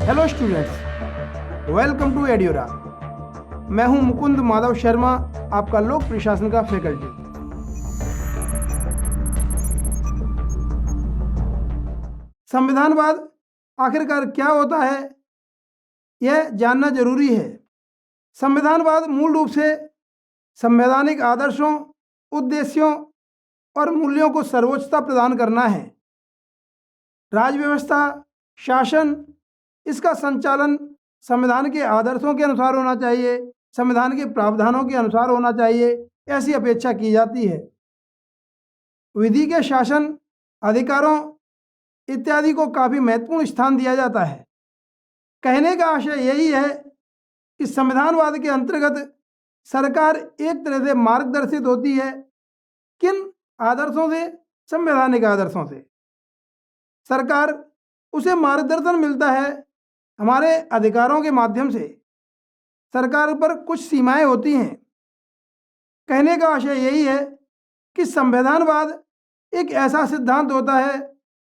Hello students, welcome to एड्योरा। मैं हूं मुकुंद माधव शर्मा, आपका लोक प्रशासन का फैकल्टी। संविधानवाद आखिरकार क्या होता है, यह जानना जरूरी है। संविधानवाद मूल रूप से संवैधानिक आदर्शों, उद्देश्यों और मूल्यों को सर्वोच्चता प्रदान करना है। राज्य व्यवस्था, शासन, इसका संचालन संविधान के आदर्शों के अनुसार होना चाहिए, संविधान के प्रावधानों के अनुसार होना चाहिए, ऐसी अपेक्षा की जाती है। विधि के शासन, अधिकारों इत्यादि को काफ़ी महत्वपूर्ण स्थान दिया जाता है। कहने का आशय यही है कि संविधानवाद के अंतर्गत सरकार एक तरह से मार्गदर्शित होती है। किन आदर्शों से? संवैधानिक आदर्शों से। सरकार उसे मार्गदर्शन मिलता है हमारे अधिकारों के माध्यम से। सरकार पर कुछ सीमाएं होती हैं। कहने का आशय यही है कि संविधानवाद एक ऐसा सिद्धांत होता है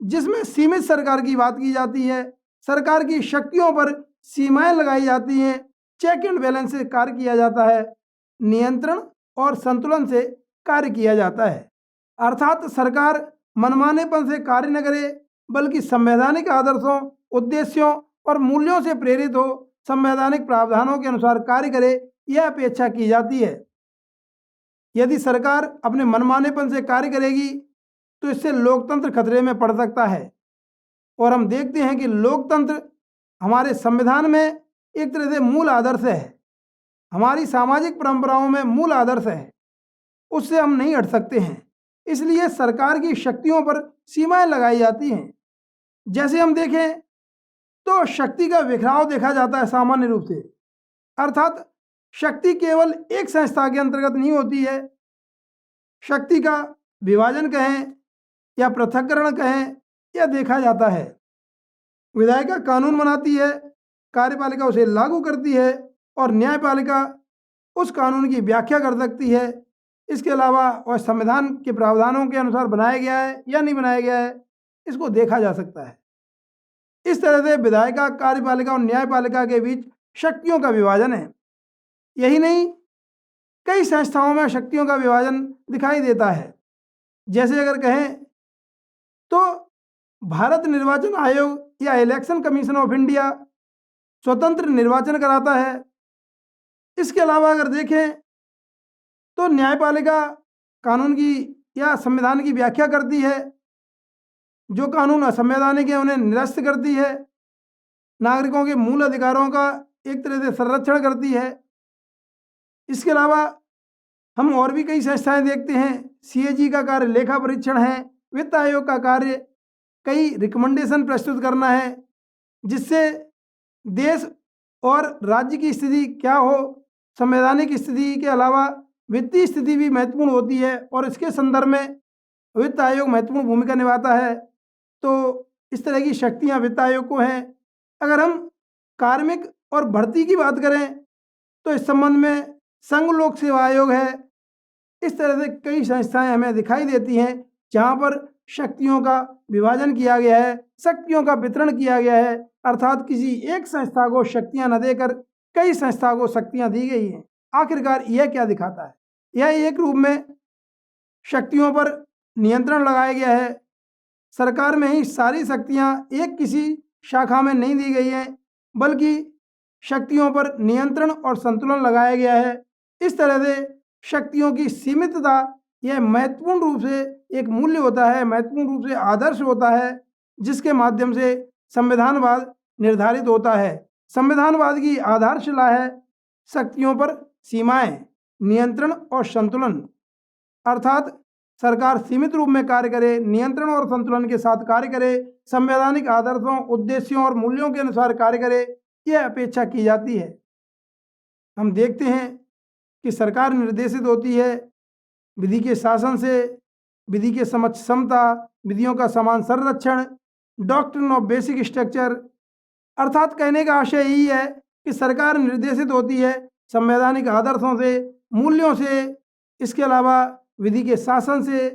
जिसमें सीमित सरकार की बात की जाती है। सरकार की शक्तियों पर सीमाएं लगाई जाती हैं, चेक एंड बैलेंस से कार्य किया जाता है, नियंत्रण और संतुलन से कार्य किया जाता है। अर्थात सरकार मनमानेपन से कार्य न करे, बल्कि संवैधानिक आदर्शों, उद्देश्यों और मूल्यों से प्रेरित हो, संवैधानिक प्रावधानों के अनुसार कार्य करे, यह अपेक्षा की जाती है। यदि सरकार अपने मनमानेपन से कार्य करेगी तो इससे लोकतंत्र खतरे में पड़ सकता है। और हम देखते हैं कि लोकतंत्र हमारे संविधान में एक तरह से मूल आदर्श है, हमारी सामाजिक परंपराओं में मूल आदर्श है, उससे हम नहीं हट सकते हैं। इसलिए सरकार की शक्तियों पर सीमाएं लगाई जाती हैं। जैसे हम देखें तो शक्ति का बिखराव देखा जाता है सामान्य रूप से। अर्थात शक्ति केवल एक संस्था के अंतर्गत नहीं होती है। शक्ति का विभाजन कहें या पृथक्करण कहें, यह देखा जाता है। विधायिका कानून बनाती है, कार्यपालिका उसे लागू करती है और न्यायपालिका उस कानून की व्याख्या कर सकती है। इसके अलावा वह संविधान के प्रावधानों के अनुसार बनाया गया है या नहीं बनाया गया है, इसको देखा जा सकता है। इस तरह से विधायिका, कार्यपालिका और न्यायपालिका के बीच शक्तियों का विभाजन है। यही नहीं, कई संस्थाओं में शक्तियों का विभाजन दिखाई देता है। जैसे अगर कहें तो भारत निर्वाचन आयोग या इलेक्शन कमीशन ऑफ इंडिया स्वतंत्र निर्वाचन कराता है। इसके अलावा अगर देखें तो न्यायपालिका कानून की या संविधान की व्याख्या करती है, जो कानून असंवैधानिक है उन्हें निरस्त करती है, नागरिकों के मूल अधिकारों का एक तरह से संरक्षण करती है। इसके अलावा हम और भी कई संस्थाएं देखते हैं। सीएजी का कार्य लेखा परीक्षण है, वित्त आयोग का कार्य कई रिकमेंडेशन प्रस्तुत करना है, जिससे देश और राज्य की स्थिति क्या हो, संवैधानिक स्थिति के अलावा वित्तीय स्थिति भी महत्वपूर्ण होती है और इसके संदर्भ में वित्त आयोग महत्वपूर्ण भूमिका निभाता है। तो इस तरह की शक्तियां वित्त आयोग को हैं। अगर हम कार्मिक और भर्ती की बात करें तो इस संबंध में संघ लोक सेवा आयोग है। इस तरह से कई संस्थाएं हमें दिखाई देती हैं जहां पर शक्तियों का विभाजन किया गया है, शक्तियों का वितरण किया गया है। अर्थात किसी एक संस्था को शक्तियां न देकर कई संस्था को शक्तियां दी गई हैं। आखिरकार यह क्या दिखाता है? यह एक रूप में शक्तियों पर नियंत्रण लगाया गया है। सरकार में ही सारी शक्तियां एक किसी शाखा में नहीं दी गई हैं, बल्कि शक्तियों पर नियंत्रण और संतुलन लगाया गया है। इस तरह से शक्तियों की सीमितता यह महत्वपूर्ण रूप से एक मूल्य होता है, महत्वपूर्ण रूप से आदर्श होता है, जिसके माध्यम से संविधानवाद निर्धारित होता है। संविधानवाद की आधारशिला है शक्तियों पर सीमाएं, नियंत्रण और संतुलन। अर्थात सरकार सीमित रूप में कार्य करे, नियंत्रण और संतुलन के साथ कार्य करे, संवैधानिक आदर्शों, उद्देश्यों और मूल्यों के अनुसार कार्य करे, यह अपेक्षा की जाती है। हम देखते हैं कि सरकार निर्देशित होती है विधि के शासन से, विधि के समक्ष समता, विधियों का समान संरक्षण, डॉक्ट्रिन ऑफ बेसिक स्ट्रक्चर। अर्थात कहने का आशय यही है कि सरकार निर्देशित होती है संवैधानिक आदर्शों से, मूल्यों से, इसके अलावा विधि के शासन से,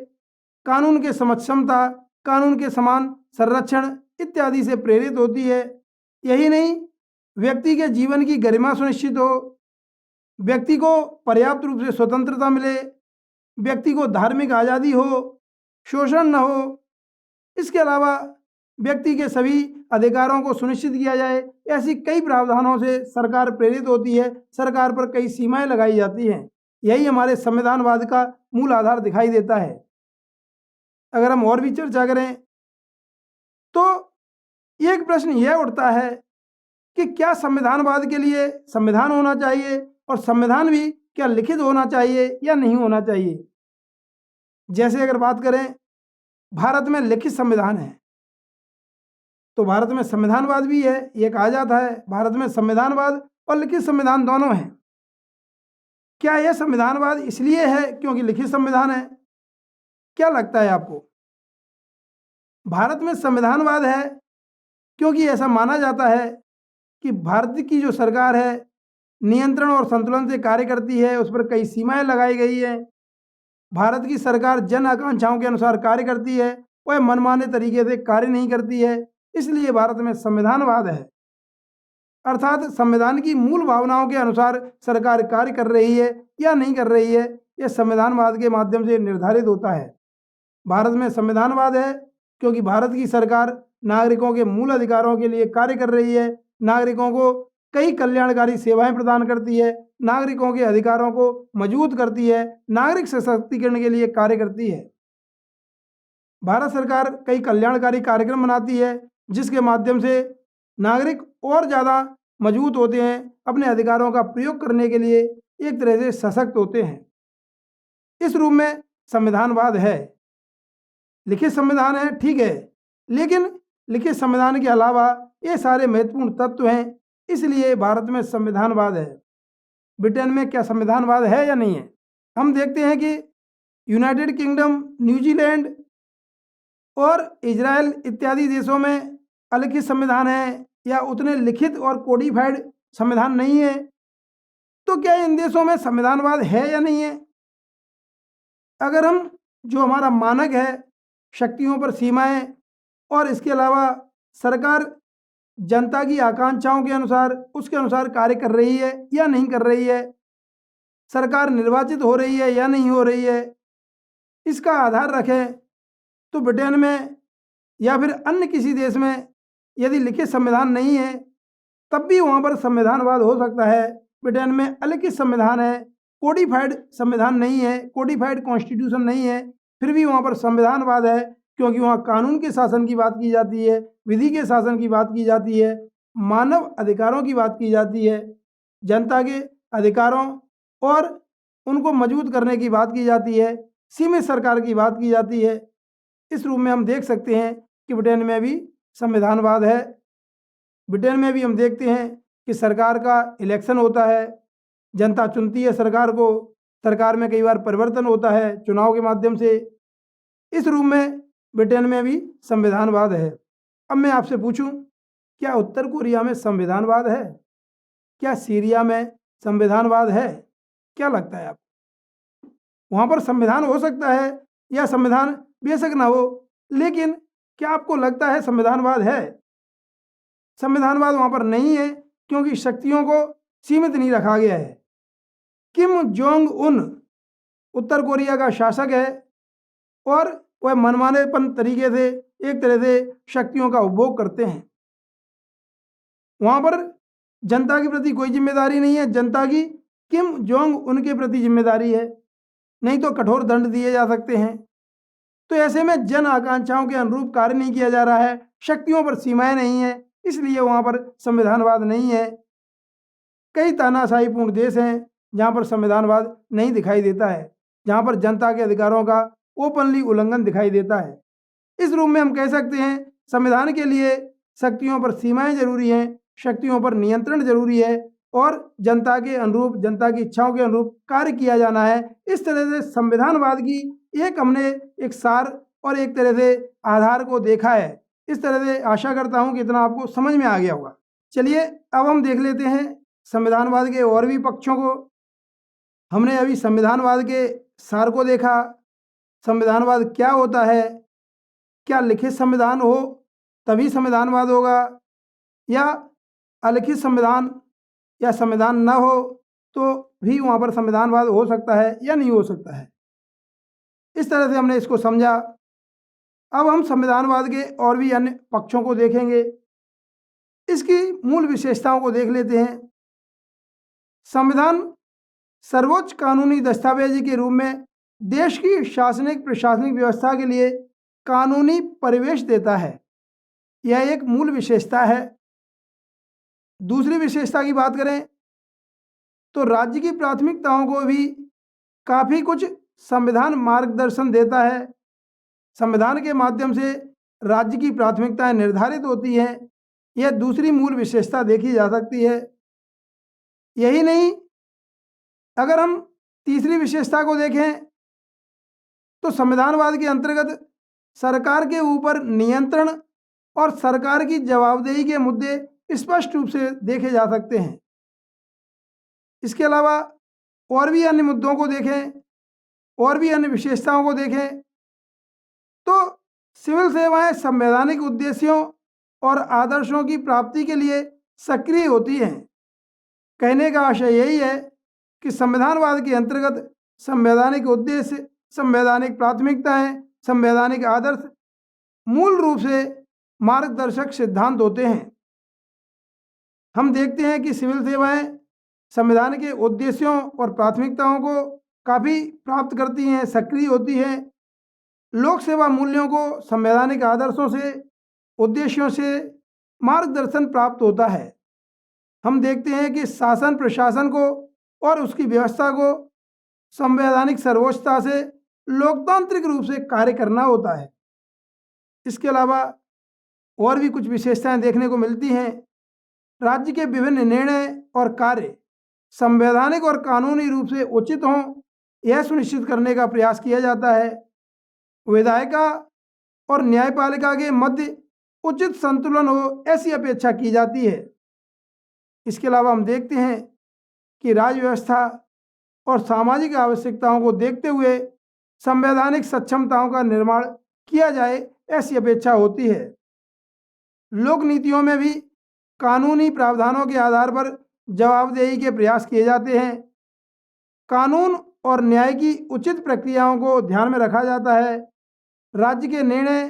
कानून के समक्ष समता, कानून के समान संरक्षण इत्यादि से प्रेरित होती है। यही नहीं, व्यक्ति के जीवन की गरिमा सुनिश्चित हो, व्यक्ति को पर्याप्त रूप से स्वतंत्रता मिले, व्यक्ति को धार्मिक आज़ादी हो, शोषण न हो, इसके अलावा व्यक्ति के सभी अधिकारों को सुनिश्चित किया जाए। ऐसी कई प्रावधानों से सरकार प्रेरित होती है, सरकार पर कई सीमाएं लगाई जाती हैं। यही हमारे संविधानवाद का मूल आधार दिखाई देता है। अगर हम और भी चर्चा करें तो एक प्रश्न यह उठता है कि क्या संविधानवाद के लिए संविधान होना चाहिए, और संविधान भी क्या लिखित होना चाहिए या नहीं होना चाहिए। जैसे अगर बात करें, भारत में लिखित संविधान है, तो भारत में संविधानवाद भी है। ये कहा जाता है भारत में संविधानवाद और लिखित संविधान दोनों हैं। क्या यह संविधानवाद इसलिए है क्योंकि लिखित संविधान है? क्या लगता है आपको? भारत में संविधानवाद है क्योंकि ऐसा माना जाता है कि भारत की जो सरकार है नियंत्रण और संतुलन से कार्य करती है, उस पर कई सीमाएं लगाई गई है। भारत की सरकार जन आकांक्षाओं के अनुसार कार्य करती है, वह मनमाने तरीके से कार्य नहीं करती है, इसलिए भारत में संविधानवाद है। अर्थात संविधान की मूल भावनाओं के अनुसार सरकार कार्य कर रही है या नहीं कर रही है, यह संविधानवाद के माध्यम से निर्धारित होता है। भारत में संविधानवाद है क्योंकि भारत की सरकार नागरिकों के मूल अधिकारों के लिए कार्य कर रही है, नागरिकों को कई कल्याणकारी सेवाएं प्रदान करती है, नागरिकों के अधिकारों को मजबूत करती है, नागरिक सशक्तिकरण के लिए कार्य करती है। भारत सरकार कई कल्याणकारी कार्यक्रम बनाती है जिसके माध्यम से नागरिक और ज़्यादा मजबूत होते हैं, अपने अधिकारों का प्रयोग करने के लिए एक तरह से सशक्त होते हैं। इस रूप में संविधानवाद है। लिखित संविधान है, ठीक है, लेकिन लिखित संविधान के अलावा ये सारे महत्वपूर्ण तत्व हैं, इसलिए भारत में संविधानवाद है। ब्रिटेन में क्या संविधानवाद है या नहीं है? हम देखते हैं कि यूनाइटेड किंगडम, न्यूजीलैंड और इजराइल इत्यादि देशों में अलिखित संविधान है या उतने लिखित और कोडिफाइड संविधान नहीं है। तो क्या इन देशों में संविधानवाद है या नहीं है? अगर हम जो हमारा मानक है शक्तियों पर सीमाएं और इसके अलावा सरकार जनता की आकांक्षाओं के अनुसार उसके अनुसार कार्य कर रही है या नहीं कर रही है, सरकार निर्वाचित हो रही है या नहीं हो रही है, इसका आधार रखें तो ब्रिटेन में या फिर अन्य किसी देश में यदि लिखित संविधान नहीं है तब भी वहाँ पर संविधानवाद हो सकता है। ब्रिटेन में अलिखित संविधान है, कोडिफाइड संविधान नहीं है, कोडिफाइड कॉन्स्टिट्यूशन नहीं है, फिर भी वहाँ पर संविधानवाद है क्योंकि वहाँ कानून के शासन की बात की जाती है, विधि के शासन की बात की जाती है, मानव अधिकारों की बात की जाती है, जनता के अधिकारों और उनको मजबूत करने की बात की जाती है, सीमित सरकार की बात की जाती है। इस रूप में हम देख सकते हैं कि ब्रिटेन में भी संविधानवाद है। ब्रिटेन में भी हम देखते हैं कि सरकार का इलेक्शन होता है, जनता चुनती है सरकार को, सरकार में कई बार परिवर्तन होता है चुनाव के माध्यम से। इस रूप में ब्रिटेन में भी संविधानवाद है। अब मैं आपसे पूछूं, क्या उत्तर कोरिया में संविधानवाद है? क्या सीरिया में संविधानवाद है? क्या लगता है आपको? वहाँ पर संविधान हो सकता है या संविधान बेशक ना हो, लेकिन क्या आपको लगता है संविधानवाद है? संविधानवाद वहाँ पर नहीं है क्योंकि शक्तियों को सीमित नहीं रखा गया है। किम जोंग उन उत्तर कोरिया का शासक है और वह मनमानेपन तरीके से एक तरह से शक्तियों का उपभोग करते हैं। वहाँ पर जनता के प्रति कोई जिम्मेदारी नहीं है, जनता की किम जोंग उनके प्रति जिम्मेदारी है, नहीं तो कठोर दंड दिए जा सकते हैं। तो ऐसे में जन आकांक्षाओं के अनुरूप कार्य नहीं किया जा रहा है, शक्तियों पर सीमाएं नहीं है, इसलिए वहाँ पर संविधानवाद नहीं है। कई तानाशाहीपूर्ण देश हैं जहाँ पर संविधानवाद नहीं दिखाई देता है, जहाँ पर जनता के अधिकारों का ओपनली उल्लंघन दिखाई देता है। इस रूप में हम कह सकते हैं संविधान के लिए शक्तियों पर सीमाएं जरूरी हैं, शक्तियों पर नियंत्रण जरूरी है और जनता के अनुरूप, जनता की इच्छाओं के अनुरूप कार्य किया जाना है। इस तरह से संविधानवाद की हमने एक सार और एक तरह से आधार को देखा है। इस तरह से आशा करता हूँ कि इतना आपको समझ में आ गया होगा। चलिए अब हम देख लेते हैं संविधानवाद के और भी पक्षों को। हमने अभी संविधानवाद के सार को देखा, संविधानवाद क्या होता है, क्या लिखित संविधान हो तभी संविधानवाद होगा या अलिखित संविधान या संविधान न हो तो भी वहाँ पर संविधानवाद हो सकता है या नहीं हो सकता है। इस तरह से हमने इसको समझा। अब हम संविधानवाद के और भी अन्य पक्षों को देखेंगे, इसकी मूल विशेषताओं को देख लेते हैं। संविधान सर्वोच्च कानूनी दस्तावेज के रूप में देश की शासनिक प्रशासनिक व्यवस्था के लिए कानूनी परिवेश देता है, यह एक मूल विशेषता है। दूसरी विशेषता की बात करें तो राज्य की प्राथमिकताओं को भी काफ़ी कुछ संविधान मार्गदर्शन देता है। संविधान के माध्यम से राज्य की प्राथमिकताएं निर्धारित होती हैं, यह दूसरी मूल विशेषता देखी जा सकती है। यही नहीं, अगर हम तीसरी विशेषता को देखें तो संविधानवाद के अंतर्गत सरकार के ऊपर नियंत्रण और सरकार की जवाबदेही के मुद्दे स्पष्ट रूप से देखे जा सकते हैं। इसके अलावा और भी अन्य मुद्दों को देखें, और भी अन्य विशेषताओं को देखें तो सिविल सेवाएं संवैधानिक उद्देश्यों और आदर्शों की प्राप्ति के लिए सक्रिय होती हैं। कहने का आशय यही है कि संविधानवाद के अंतर्गत संवैधानिक उद्देश्य, संवैधानिक प्राथमिकताएं, संवैधानिक आदर्श मूल रूप से मार्गदर्शक सिद्धांत होते हैं। हम देखते हैं कि सिविल सेवाएं संविधान के उद्देश्यों और प्राथमिकताओं को काफ़ी प्राप्त करती हैं, सक्रिय होती हैं। लोक सेवा मूल्यों को संवैधानिक आदर्शों से, उद्देश्यों से मार्गदर्शन प्राप्त होता है। हम देखते हैं कि शासन प्रशासन को और उसकी व्यवस्था को संवैधानिक सर्वोच्चता से लोकतांत्रिक रूप से कार्य करना होता है। इसके अलावा और भी कुछ विशेषताएं देखने को मिलती हैं। राज्य के विभिन्न निर्णय और कार्य संवैधानिक और कानूनी रूप से उचित हों, यह सुनिश्चित करने का प्रयास किया जाता है। विधायिका और न्यायपालिका के मध्य उचित संतुलन हो, ऐसी अपेक्षा की जाती है। इसके अलावा हम देखते हैं कि राज्य व्यवस्था और सामाजिक आवश्यकताओं को देखते हुए संवैधानिक सक्षमताओं का निर्माण किया जाए, ऐसी अपेक्षा होती है। लोक नीतियों में भी कानूनी प्रावधानों के आधार पर जवाबदेही के प्रयास किए जाते हैं। कानून और न्याय की उचित प्रक्रियाओं को ध्यान में रखा जाता है। राज्य के निर्णय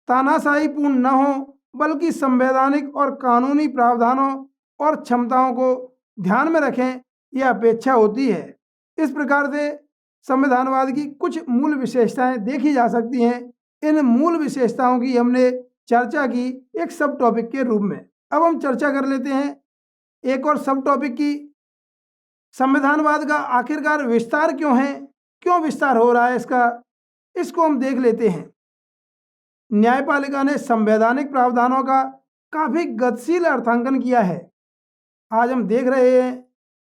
तानाशाहीपूर्ण न हो, बल्कि संवैधानिक और कानूनी प्रावधानों और क्षमताओं को ध्यान में रखें, यह अपेक्षा होती है। इस प्रकार से संविधानवाद की कुछ मूल विशेषताएं देखी जा सकती हैं। इन मूल विशेषताओं की हमने चर्चा की एक सब टॉपिक के रूप में। अब हम चर्चा कर लेते हैं एक और सब टॉपिक की। संविधानवाद का आखिरकार विस्तार क्यों है, क्यों विस्तार हो रहा है इसको हम देख लेते हैं। न्यायपालिका ने संवैधानिक प्रावधानों का काफ़ी गतिशील अर्थांकन किया है। आज हम देख रहे हैं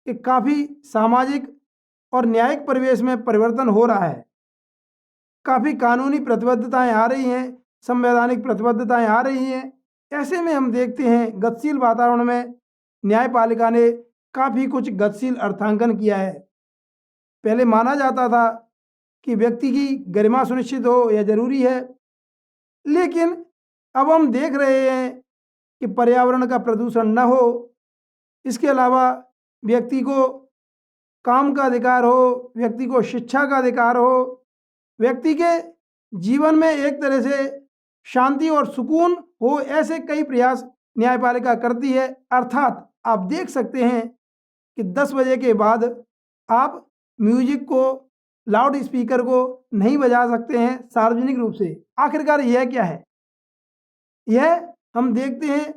कि काफ़ी सामाजिक और न्यायिक परिवेश में परिवर्तन हो रहा है। काफ़ी कानूनी प्रतिबद्धताएं आ रही हैं, संवैधानिक प्रतिबद्धताएं आ रही हैं। ऐसे में हम देखते हैं गतिशील वातावरण में न्यायपालिका ने काफ़ी कुछ गतिशील अर्थांकन किया है। पहले माना जाता था कि व्यक्ति की गरिमा सुनिश्चित हो, यह जरूरी है, लेकिन अब हम देख रहे हैं कि पर्यावरण का प्रदूषण न हो, इसके अलावा व्यक्ति को काम का अधिकार हो, व्यक्ति को शिक्षा का अधिकार हो, व्यक्ति के जीवन में एक तरह से शांति और सुकून हो, ऐसे कई प्रयास न्यायपालिका करती है। अर्थात आप देख सकते हैं कि 10 बजे के बाद आप म्यूजिक को, लाउड स्पीकर को नहीं बजा सकते हैं सार्वजनिक रूप से। आखिरकार यह क्या है? यह हम देखते हैं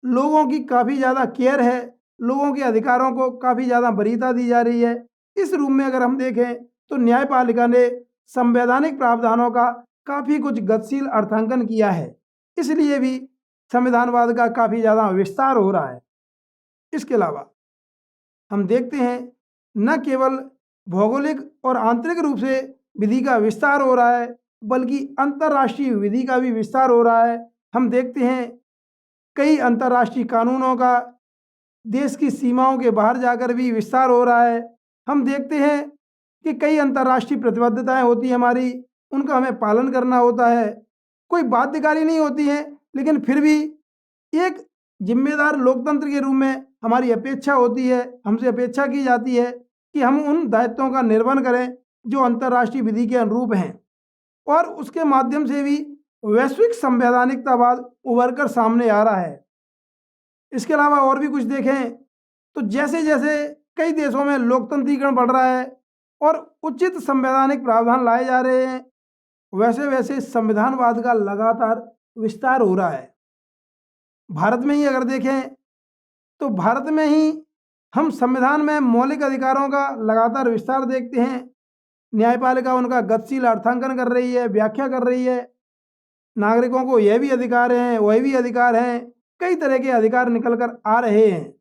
लोगों की काफ़ी ज़्यादा केयर है, लोगों के अधिकारों को काफ़ी ज़्यादा वरीयता दी जा रही है। इस रूप में अगर हम देखें तो न्यायपालिका ने संवैधानिक प्रावधानों का काफ़ी कुछ गतिशील अर्थांकन किया है, इसलिए भी संविधानवाद का काफ़ी ज़्यादा विस्तार हो रहा है। इसके अलावा हम देखते हैं न केवल भौगोलिक और आंतरिक रूप से विधि का विस्तार हो रहा है, बल्कि अंतर्राष्ट्रीय विधि का भी विस्तार हो रहा है। हम देखते हैं कई अंतर्राष्ट्रीय कानूनों का देश की सीमाओं के बाहर जाकर भी विस्तार हो रहा है। हम देखते हैं कि कई अंतर्राष्ट्रीय प्रतिबद्धताएं होती हैं हमारी, उनका हमें पालन करना होता है। कोई बाध्यकारी नहीं होती हैं, लेकिन फिर भी एक जिम्मेदार लोकतंत्र के रूप में हमारी अपेक्षा होती है, हमसे अपेक्षा की जाती है कि हम उन दायित्वों का निर्वहन करें जो अंतर्राष्ट्रीय विधि के अनुरूप हैं और उसके माध्यम से भी वैश्विक संवैधानिकतावाद उभर कर सामने आ रहा है। इसके अलावा और भी कुछ देखें तो जैसे जैसे कई देशों में लोकतंत्रीकरण बढ़ रहा है और उचित संवैधानिक प्रावधान लाए जा रहे हैं, वैसे वैसे संविधानवाद का लगातार विस्तार हो रहा है। भारत में ही अगर देखें तो भारत में ही हम संविधान में मौलिक अधिकारों का लगातार विस्तार देखते हैं। न्यायपालिका उनका गतिशील अर्थांकन कर रही है, व्याख्या कर रही है। नागरिकों को यह भी अधिकार हैं, वह भी अधिकार हैं, कई तरह के अधिकार निकल कर आ रहे हैं।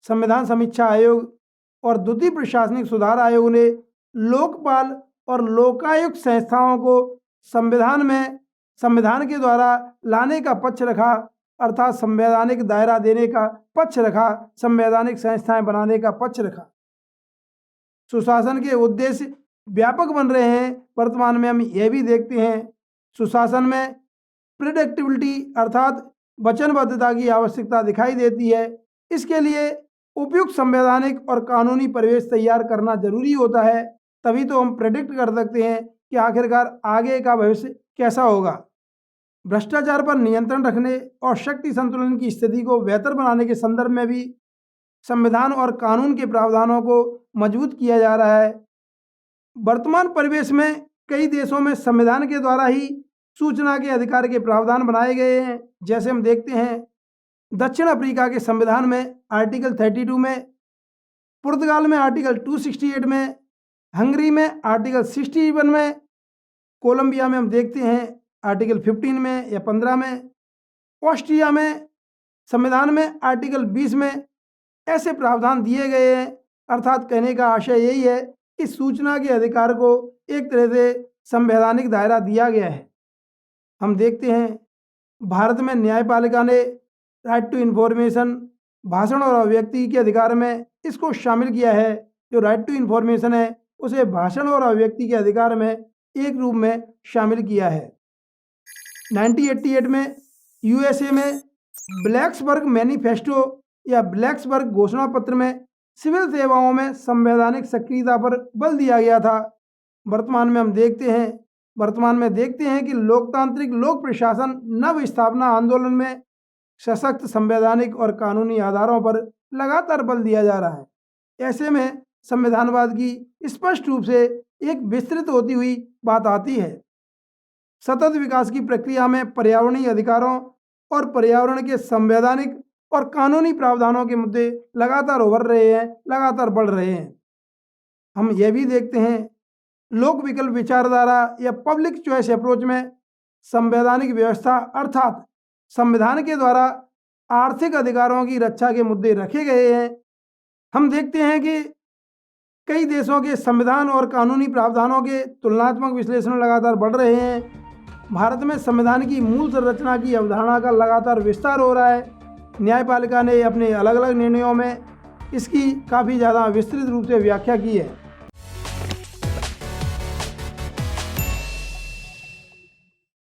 संविधान समीक्षा आयोग और द्वितीय प्रशासनिक सुधार आयोग ने लोकपाल और लोकायुक्त संस्थाओं को संविधान के द्वारा लाने का पक्ष रखा, अर्थात संवैधानिक दायरा देने का पक्ष रखा, संवैधानिक संस्थाएं बनाने का पक्ष रखा। सुशासन के उद्देश्य व्यापक बन रहे हैं। वर्तमान में हम यह भी देखते हैं सुशासन में प्रेडिक्टेबिलिटी अर्थात वचनबद्धता की आवश्यकता दिखाई देती है। इसके लिए उपयुक्त संवैधानिक और कानूनी परिवेश तैयार करना जरूरी होता है, तभी तो हम प्रेडिक्ट कर सकते हैं कि आखिरकार आगे का भविष्य कैसा होगा। भ्रष्टाचार पर नियंत्रण रखने और शक्ति संतुलन की स्थिति को बेहतर बनाने के संदर्भ में भी संविधान और कानून के प्रावधानों को मजबूत किया जा रहा है। वर्तमान परिवेश में कई देशों में संविधान के द्वारा ही सूचना के अधिकार के प्रावधान बनाए गए हैं। जैसे हम देखते हैं दक्षिण अफ्रीका के संविधान में आर्टिकल 32 में, पुर्तगाल में आर्टिकल 268 में, हंगरी में आर्टिकल 61 में, कोलंबिया में हम देखते हैं आर्टिकल 15 में या 15 में, ऑस्ट्रिया में संविधान में आर्टिकल 20 में ऐसे प्रावधान दिए गए हैं। अर्थात कहने का आशय यही है कि सूचना के अधिकार को एक तरह से संवैधानिक दायरा दिया गया है। हम देखते हैं भारत में न्यायपालिका ने राइट टू इन्फॉर्मेशन, भाषण और अभिव्यक्ति के अधिकार में इसको शामिल किया है। जो राइट टू इन्फॉर्मेशन है उसे भाषण और अभिव्यक्ति के अधिकार में एक रूप में शामिल किया है। 1988 में यूएसए में ब्लैक्सबर्ग मैनिफेस्टो या ब्लैक्सबर्ग घोषणा पत्र में सिविल सेवाओं में संवैधानिक सक्रियता पर बल दिया गया था। वर्तमान में देखते हैं कि लोकतांत्रिक लोक प्रशासन नव स्थापना आंदोलन में सशक्त संवैधानिक और कानूनी आधारों पर लगातार बल दिया जा रहा है। ऐसे में संविधानवाद की स्पष्ट रूप से एक विस्तृत होती हुई बात आती है। सतत विकास की प्रक्रिया में पर्यावरणीय अधिकारों और पर्यावरण के संवैधानिक और कानूनी प्रावधानों के मुद्दे लगातार उभर रहे हैं, लगातार बढ़ रहे हैं। हम यह भी देखते हैं लोक विकल्प विचारधारा या पब्लिक चॉइस अप्रोच में संवैधानिक व्यवस्था अर्थात संविधान के द्वारा आर्थिक अधिकारों की रक्षा के मुद्दे रखे गए हैं। हम देखते हैं कि कई देशों के संविधान और कानूनी प्रावधानों के तुलनात्मक विश्लेषण लगातार बढ़ रहे हैं। भारत में संविधान की मूल संरचना की अवधारणा का लगातार विस्तार हो रहा है। न्यायपालिका ने अपने अलग अलग निर्णयों में इसकी काफ़ी ज़्यादा विस्तृत रूप से व्याख्या की है।